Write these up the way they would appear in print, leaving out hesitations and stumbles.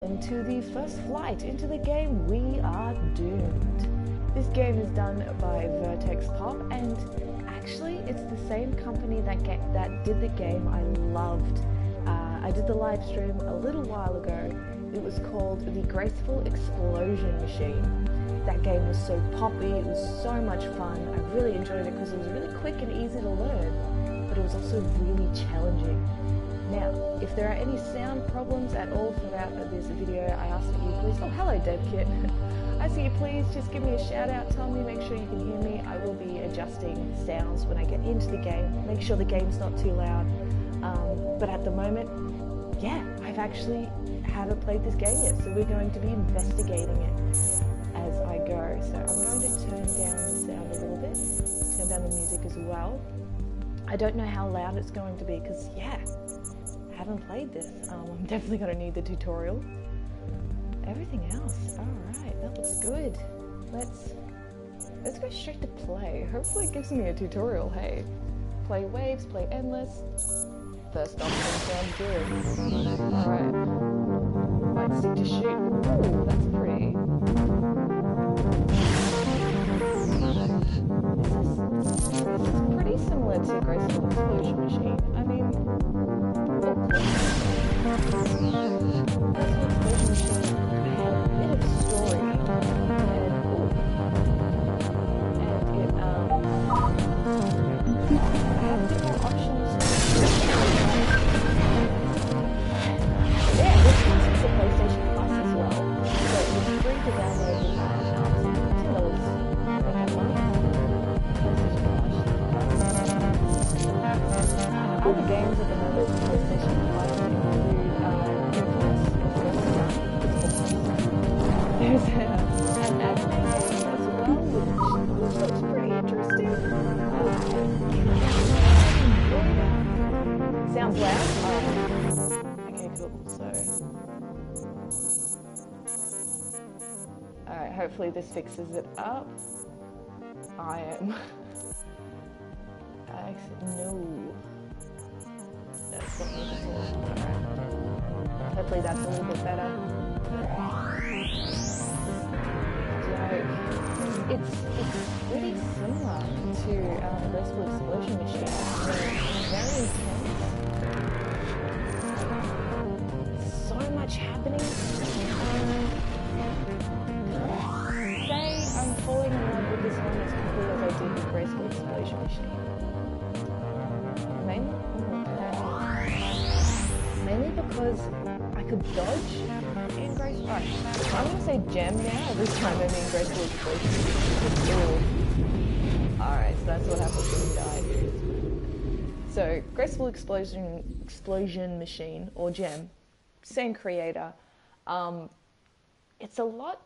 Into the first flight into the game We Are Doomed. This game is done by Vertex Pop, and actually it's the same company that did the game I loved. I did the live stream a little while ago. It was called The Graceful Explosion Machine. That game was so poppy, it was so much fun. I really enjoyed it because it was really quick and easy to learn, but it was also really challenging. Now, if there are any sound problems at all throughout this video, I ask that you please, oh hello DevKit, I see you, please just give me a shout out, tell me, make sure you can hear me. I will be adjusting sounds when I get into the game, make sure the game's not too loud. But at the moment, yeah, I've actually haven't played this game yet, so we're going to be investigating it as I go. So I'm going to turn down the sound a little bit, turn down the music as well. I don't know how loud it's going to be because, yeah, I haven't played this. I'm definitely going to need the tutorial. Everything else, alright, that looks good. Let's go straight to play. Hopefully it gives me a tutorial, hey. Play waves, play endless. First option sounds good. Alright. Might stick to shoot. Ooh, that's pretty. This is pretty similar to Graceful Explosion Machine. I mean, Graceful Explosion Machine had a bit of story, and it had different options. Yeah, this is the PlayStation Plus as well, so it was free to download with $10 a month. Other games at the moment for PlayStation Plus include there's an anime game as well, which looks pretty interesting. Sounds loud? Okay, cool. Alright, hopefully this fixes it up. I am... no. That's what makes it. Alright. Hopefully that's a little bit better. It's pretty similar to Graceful Explosion Machine. Very intense. So much happening. Say I'm falling in love with this one as quickly as I did with Graceful Explosion Machine. Mainly because I could dodge in Graceful. Alright, I'm gonna say gem now. Every time I mean Graceful Explosion. Alright, so that's what happens when you die. So Graceful Explosion Machine or Gem, same creator. It's a lot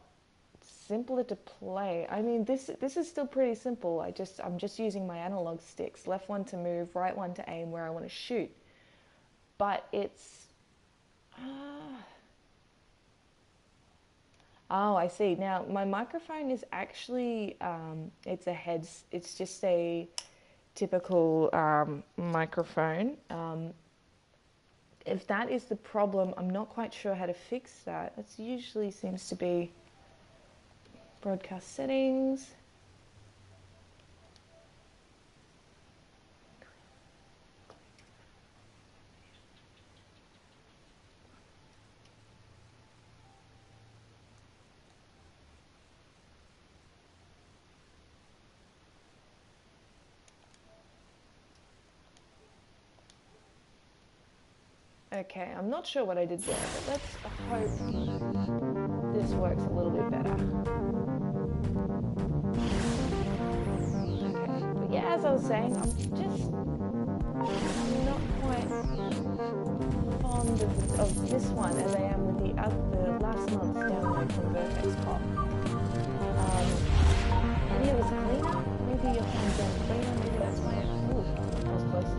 simpler to play. I mean, this is still pretty simple. I'm just using my analog sticks, left one to move, right one to aim where I want to shoot. But it's oh, I see. Now my microphone is actually it's just a typical microphone. If that is the problem, I'm not quite sure how to fix that. It usually seems to be broadcast settings. Okay, I'm not sure what I did there, but let's hope this works a little bit better. Okay, but yeah, as I was saying, I'm not quite fond of this one as I am with the last month's download from Vertex Pop. Maybe it was cleaner, maybe your phone's done cleaner, maybe that's why it... Ooh, that was close.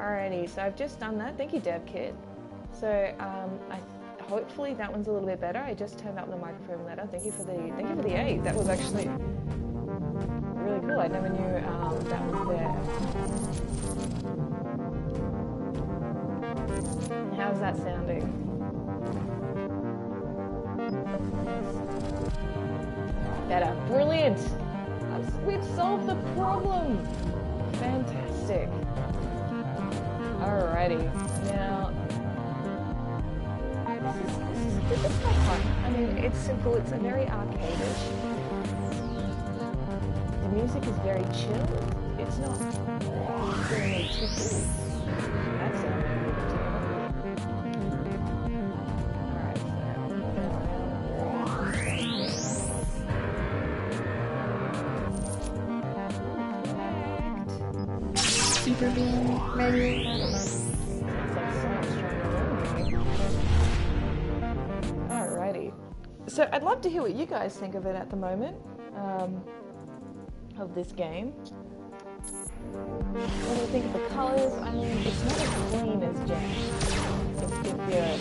Alrighty, so I've just done that. Thank you, DevKit. So hopefully that one's a little bit better. I just turned up the microphone letter. Thank you for the aid. That was actually really cool. I never knew that was there. How's that sounding? Better. Brilliant. We've solved the problem. Fantastic. Alrighty. Now, this is quite fun. I mean, it's simple. It's a very arcade-ish. The music is very chill. It's not really too cool. That's it. Super beam, ready. Alrighty. So I'd love to hear what you guys think of it at the moment, of this game. What do you think of the colours? I mean, it's not as clean as Jam. If you're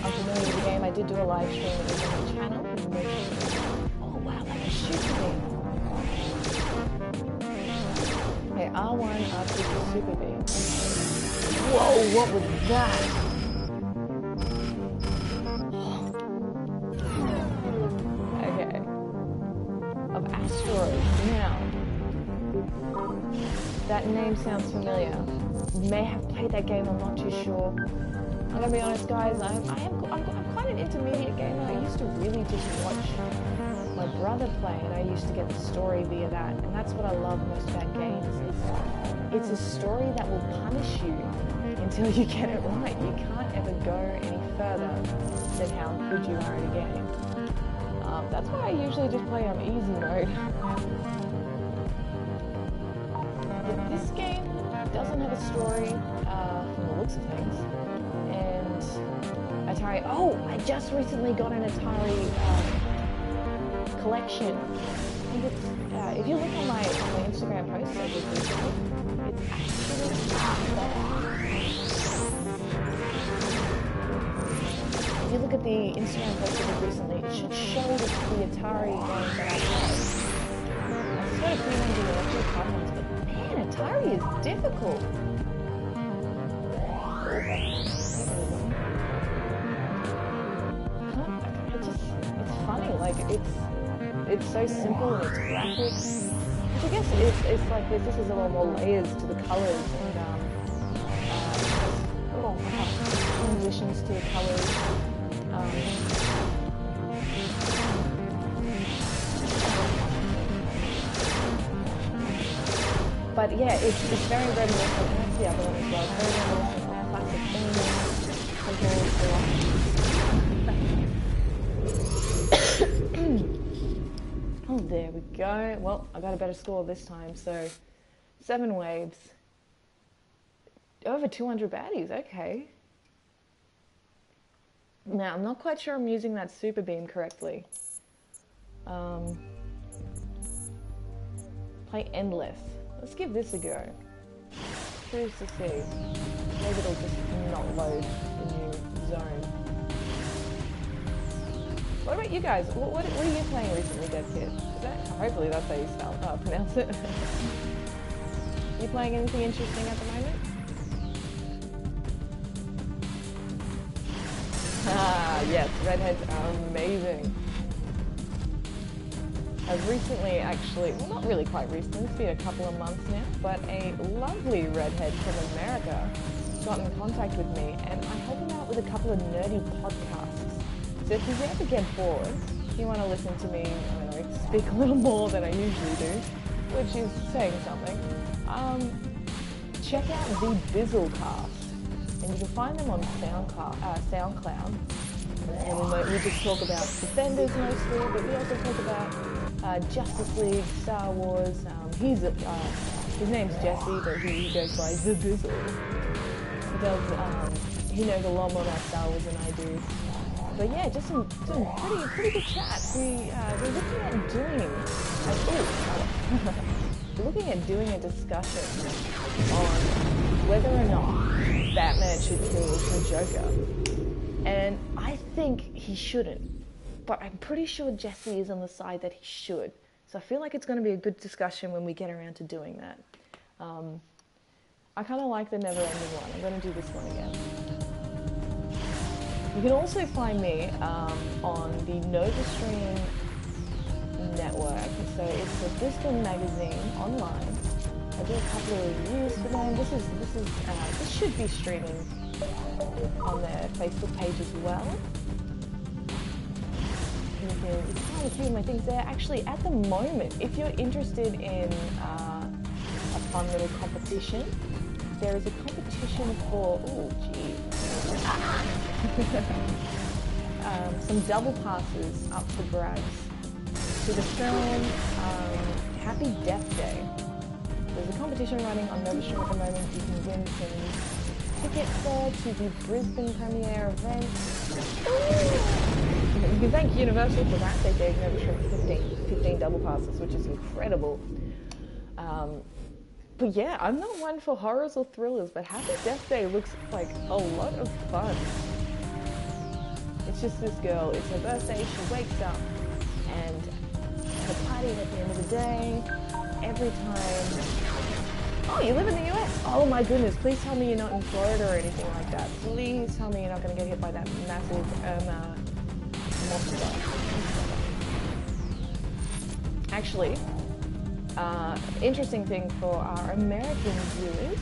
unfamiliar with the game, I did do a live stream. It was on the channel. Oh wow, that was shooting. Okay, R1, R2, Super Beam. Whoa, what was that? Okay. Of asteroids. Now, that name sounds familiar. May have played that game, I'm not too sure. I'm gonna be honest, guys, I'm quite an intermediate gamer. I used to really just watch my brother play, and I used to get the story via that, and that's what I love most about games. It's a story that will punish you until you get it right. You can't ever go any further than how good you are at a game. That's why I usually just play on easy mode. This game doesn't have a story from the looks of things, and Atari. Oh, I just recently got an Atari collection. I think it's, if you look on my Instagram post I did recently, it's actually if you look at the Instagram post I did recently, it should show the Atari games that I have. I started pre-ordering the electric card ones, but man, Atari is difficult. It's funny, like it's so simple in its graphics. I guess it's like this is a lot more layers to the colours and transitions to the colours. But yeah, it's very reminiscent, and that's the other one as well. Very reminiscent of classic themes. Oh, there we go. Well, I got a better score this time, so 7 waves. Over 200 baddies, okay. Now, I'm not quite sure I'm using that super beam correctly. Play Endless. Let's give this a go. Curious to see. Maybe it'll just not load the new zone. What about you guys? What are you playing recently, DevKit? Hopefully that's how you pronounce it. You playing anything interesting at the moment? Ah, yes, redheads are amazing. I've recently actually, well not really quite recently, it's been a couple of months now, but a lovely redhead from America got in contact with me and I help him out with a couple of nerdy podcasts. So if you ever get bored, if you want to listen to me, I don't know, speak a little more than I usually do, which is saying something, check out the Bizzlecast. And you can find them on SoundCloud. And we just talk about Defenders mostly, but we also talk about Justice League, Star Wars. His name's Jesse, but he goes by The Bizzle. He knows a lot more about Star Wars than I do. But yeah, just some pretty good chats. We're looking at doing a discussion on whether or not Batman should kill the Joker. And I think he shouldn't, but I'm pretty sure Jesse is on the side that he should. So I feel like it's going to be a good discussion when we get around to doing that. I kind of like the never-ending one. I'm going to do this one again. You can also find me on the NovaStream network. So it's a BrittGirl magazine online. I do a couple of reviews for them. This should be streaming on their Facebook page as well. You can find a few of my things there. Actually, at the moment, if you're interested in a fun little competition, there is a competition for, some double passes up for grabs to the film Happy Death Day. There's a competition running on NovaStream at the moment. You can win some tickets there to the Brisbane premiere event. You can thank Universal for that. They gave NovaStream 15 double passes, which is incredible. But yeah, I'm not one for horrors or thrillers, but Happy Death Day looks like a lot of fun. It's just this girl, it's her birthday, she wakes up, and her party at the end of the day, every time... Oh, you live in the US? Oh my goodness, please tell me you're not in Florida or anything like that. Please tell me you're not going to get hit by that massive monster. Actually, interesting thing for our American viewers,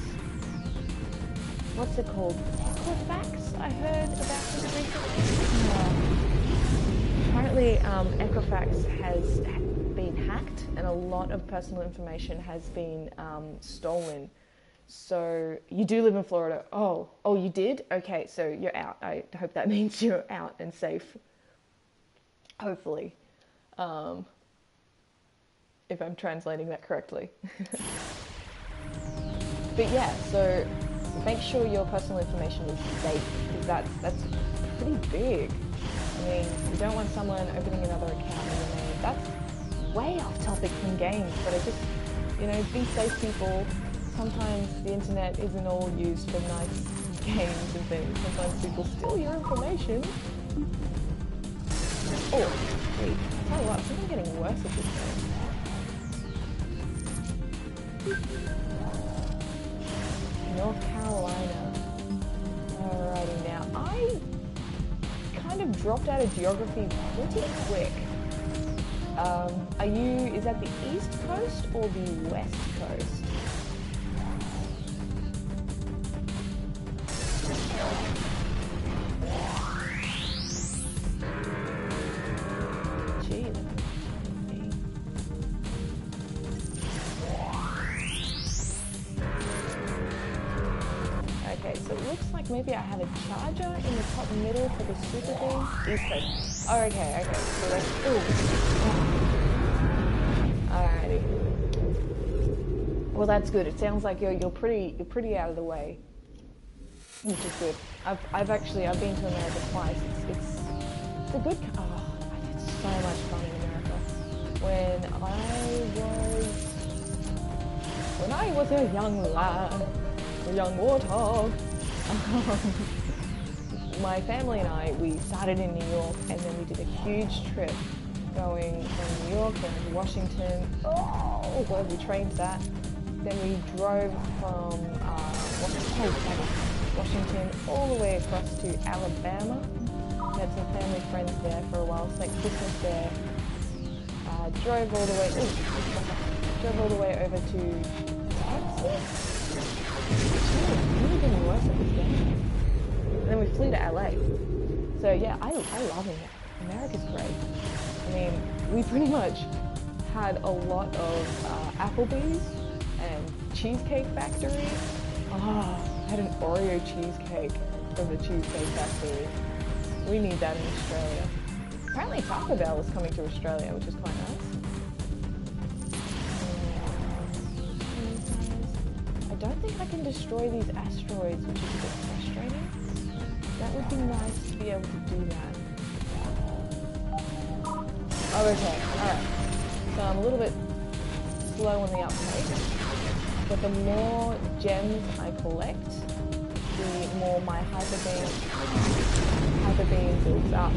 what's it called? Equifax? I heard about this recently. Apparently, Equifax has been hacked and a lot of personal information has been stolen. So you do live in Florida. Oh, you did? Okay, so you're out. I hope that means you're out and safe. Hopefully. If I'm translating that correctly. But yeah, so make sure your personal information is safe, because that's pretty big. I mean, you don't want someone opening another account in your name. That's way off topic from games, but I just, be safe, people. Sometimes the internet isn't all used for nice games and things. Sometimes people steal your information. Oh, wait, tell you what, I'm getting worse at this game. North Carolina. Alrighty, now I kind of dropped out of geography pretty quick. Is that the East Coast or the West Coast? So it looks like maybe I have a charger in the top middle for the super thing. East Coast. Oh, okay. So that's... Alrighty. Well, that's good. It sounds like you're pretty out of the way, which is good. I've been to America twice. It's a good... Oh, I had so much fun in America. When I was a young lad, a young warthog. My family and I, we started in New York and then we did a huge trip going from New York down to Washington. Oh, where we trained that. Then we drove from Washington all the way across to Alabama. Met some family friends there for a while, spent Christmas there. Drove all the way over to Texas. Really getting worse at this game. And then we flew to LA. So yeah, I love it. America's great. I mean, we pretty much had a lot of Applebee's and Cheesecake Factory. I had an Oreo cheesecake from the Cheesecake Factory. We need that in Australia. Apparently Taco Bell is coming to Australia, which is quite nice. I don't think I can destroy these asteroids, which is a bit frustrating. That would be nice to be able to do that. Oh, okay, alright. So I'm a little bit slow on the uptake. but the more gems I collect, the more my hyper beam builds up.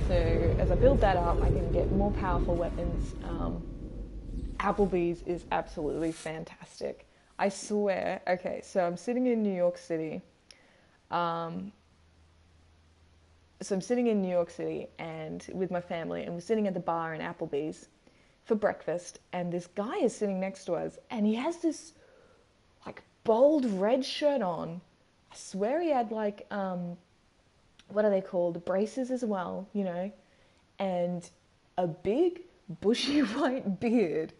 So as I build that up, I can get more powerful weapons. Applebee's is absolutely fantastic. I swear. Okay, so I'm sitting in New York City. So I'm sitting in New York City and with my family, and we're sitting at the bar in Applebee's for breakfast, and this guy is sitting next to us, and he has this like bold red shirt on. I swear he had like what are they called? Braces as well, you know, and a big bushy white beard.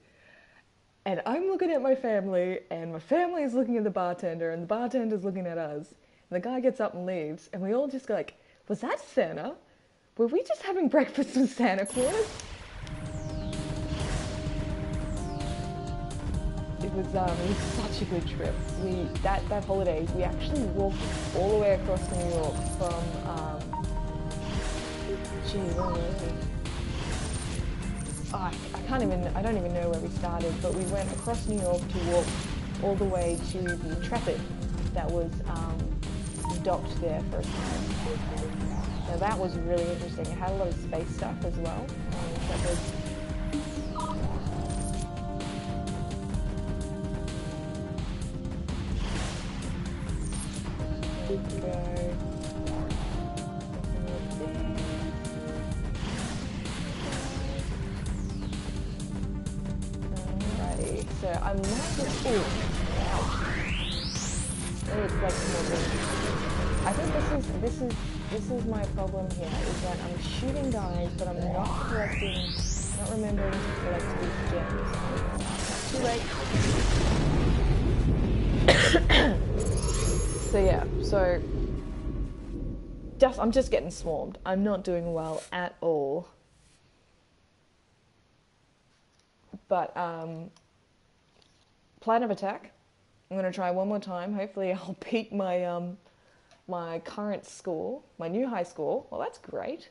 And I'm looking at my family, and my family is looking at the bartender, and the bartender's looking at us. And the guy gets up and leaves, and we all just go like, was that Santa? Were we just having breakfast with Santa Claus? It was such a good trip. That holiday, we actually walked all the way across New York from, where was it? I don't even know where we started, but we went across New York to walk all the way to the Intrepid that was docked there for a time. Now that was really interesting. It had a lot of space stuff as well. Intrepid. There we go. So I might just, ouch. Let me collect more things. I think this is my problem here, is that I'm shooting guys, but I'm not remembering to collect these gems. Too late. So yeah, I'm just getting swarmed. I'm not doing well at all. But plan of attack. I'm going to try one more time. Hopefully I'll beat my my current score, my new high score. Well, that's great.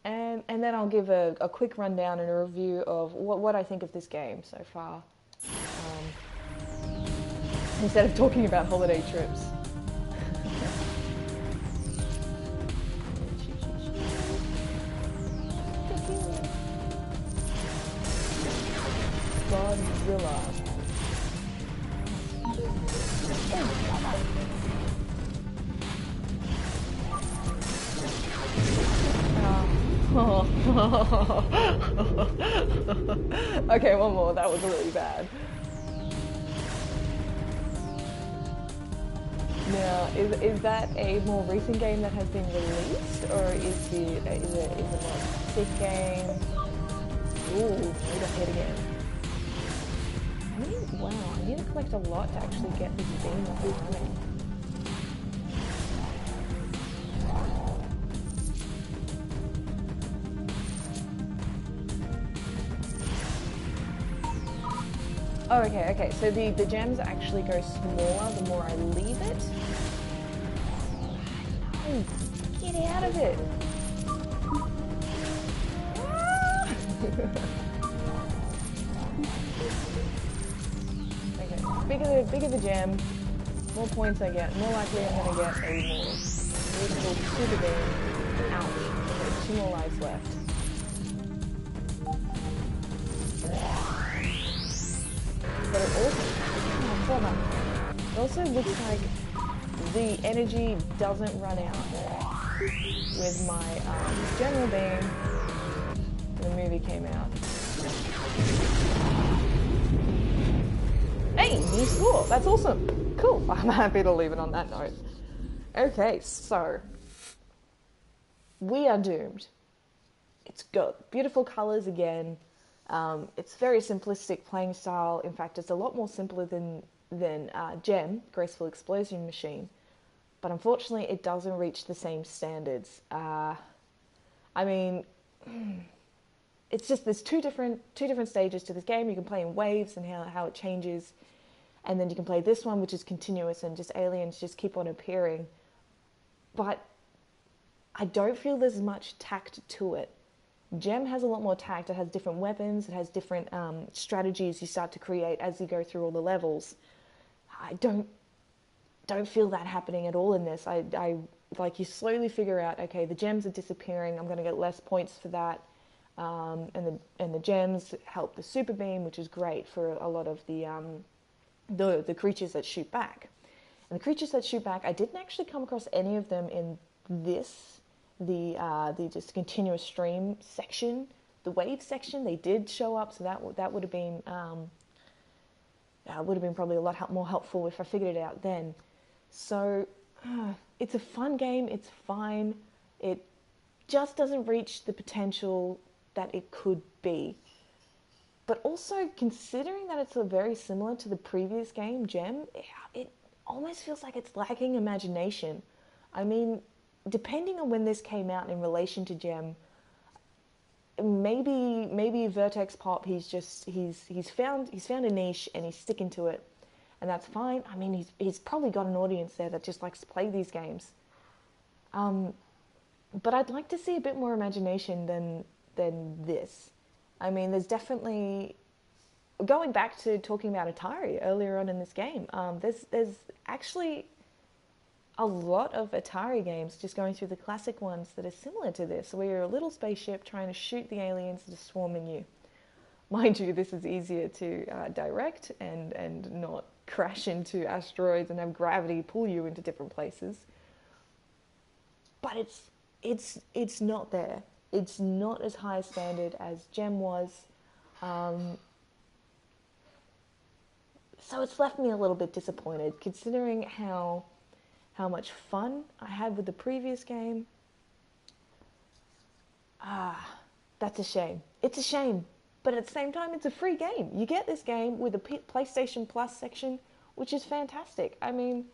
And then I'll give a quick rundown and a review of what I think of this game so far. Instead of talking about holiday trips. Godzilla. Okay, one more. That was really bad. Now, is that a more recent game that has been released, or is it a more sick game? Ooh, need a hit again. Wow, I need to collect a lot to actually get this beam up and running. Oh, okay. So the gems actually go smaller the more I leave it. Oh, get out of it! Okay, bigger the gem, more points I get, more likely I'm gonna get a more beautiful super beam. Ouch. Okay, 2 more lives left. But it also looks like the energy doesn't run out with my general beam when the movie came out. Hey, new score! That's awesome! Cool, I'm happy to leave it on that note. Okay, so we are doomed. It's got beautiful colours again. It's very simplistic playing style. In fact, it's a lot more simpler than Gem, Graceful Explosion Machine. But unfortunately, it doesn't reach the same standards. I mean, it's just there's two different stages to this game. You can play in waves and how it changes, and then you can play this one, which is continuous and just aliens just keep on appearing. But I don't feel there's much tact to it. Gem has a lot more tact. It has different weapons. It has different strategies you start to create as you go through all the levels. I don't feel that happening at all in this. I like, you slowly figure out, okay, the gems are disappearing. I'm going to get less points for that. And the gems help the super beam, which is great for a lot of the creatures that shoot back. And the creatures that shoot back, I didn't actually come across any of them in this, the just continuous stream section. The wave section, they did show up, so that would have been probably a lot more helpful if I figured it out then. So it's a fun game. It's fine. It just doesn't reach the potential that it could be. But also, considering that it's very similar to the previous game, Gem, it almost feels like it's lacking imagination. I mean, depending on when this came out in relation to Gem, maybe Vertex Pop, he's found a niche and he's sticking to it, and that's fine. I mean, he's probably got an audience there that just likes to play these games. But I'd like to see a bit more imagination than this. I mean, there's definitely, going back to talking about Atari earlier on in this game, there's actually a lot of Atari games, just going through the classic ones, that are similar to this, where you're a little spaceship trying to shoot the aliens that are swarming you. Mind you, this is easier to direct and not crash into asteroids and have gravity pull you into different places. But it's not there. It's not as high a standard as Gem was. So it's left me a little bit disappointed, considering how much fun I had with the previous game. That's a shame. It's a shame. But at the same time, it's a free game. You get this game with a PlayStation Plus section, which is fantastic. I mean,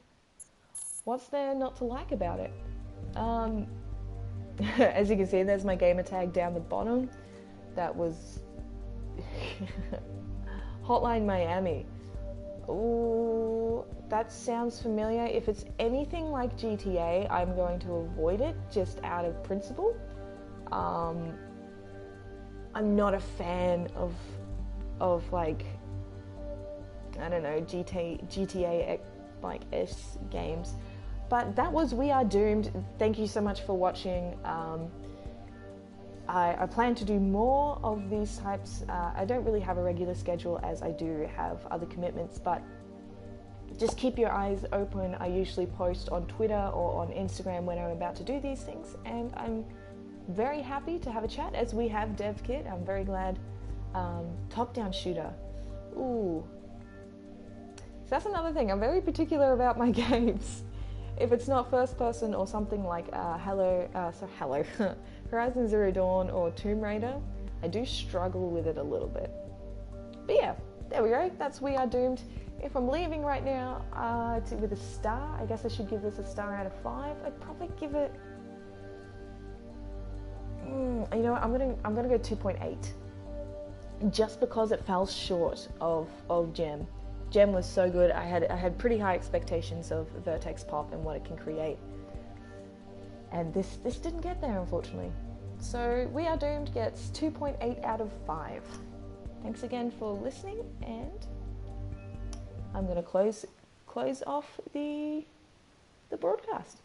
what's there not to like about it? As you can see, there's my gamer tag down the bottom. That was Hotline Miami. Ooh, that sounds familiar. If it's anything like GTA, I'm going to avoid it just out of principle. I'm not a fan of like, I don't know, GTA like S games. But that was We Are Doomed. Thank you so much for watching. I plan to do more of these types. I don't really have a regular schedule, as I do have other commitments, but just keep your eyes open. I usually post on Twitter or on Instagram when I'm about to do these things, and I'm very happy to have a chat, as we have DevKit. I'm very glad. Top-down shooter. Ooh. So that's another thing. I'm very particular about my games. If it's not first person or something like Horizon Zero Dawn or Tomb Raider, I do struggle with it a little bit. But yeah, there we go. That's We Are Doomed. If I'm leaving right now with a star, I guess I should give this a star out of 5. I'd probably give it. You know what? I'm gonna go 2.8, just because it fell short of Gem. Gem was so good. I had pretty high expectations of Vertex Pop and what it can create, and this didn't get there, unfortunately. So We Are Doomed gets 2.8 out of 5. Thanks again for listening, and I'm gonna close off the broadcast.